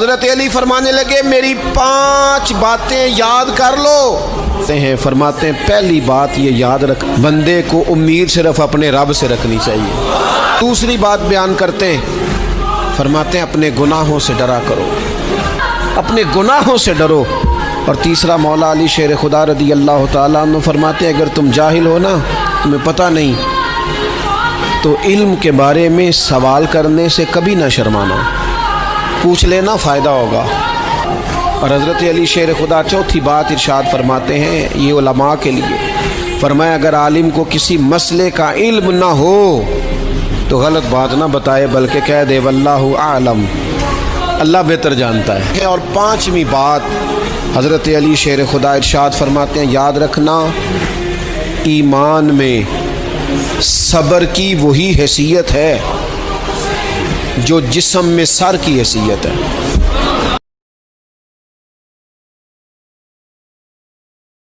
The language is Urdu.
حضرت علی فرمانے لگے میری 5 باتیں یاد کر لو ہیں۔ فرماتے ہیں پہلی بات یہ یاد رکھ، بندے کو امید صرف اپنے رب سے رکھنی چاہیے۔ دوسری بات بیان کرتے ہیں، فرماتے ہیں اپنے گناہوں سے ڈرا کرو، اپنے گناہوں سے ڈرو۔ اور تیسرا مولا علی شیر خدا رضی اللہ تعالیٰ عنہ فرماتے ہیں اگر تم جاہل ہو نا، تمہیں پتہ نہیں، تو علم کے بارے میں سوال کرنے سے کبھی نہ شرمانا، پوچھ لینا، فائدہ ہوگا۔ اور حضرت علی شیر خدا چوتھی بات ارشاد فرماتے ہیں یہ علماء کے لیے، فرمایا اگر عالم کو کسی مسئلے کا علم نہ ہو تو غلط بات نہ بتائے بلکہ کہہ دے واللہ اعلم، اللہ بہتر جانتا ہے۔ اور 5ویں بات حضرت علی شیر خدا ارشاد فرماتے ہیں یاد رکھنا، ایمان میں صبر کی وہی حیثیت ہے جو جسم میں سر کی حیثیت ہے۔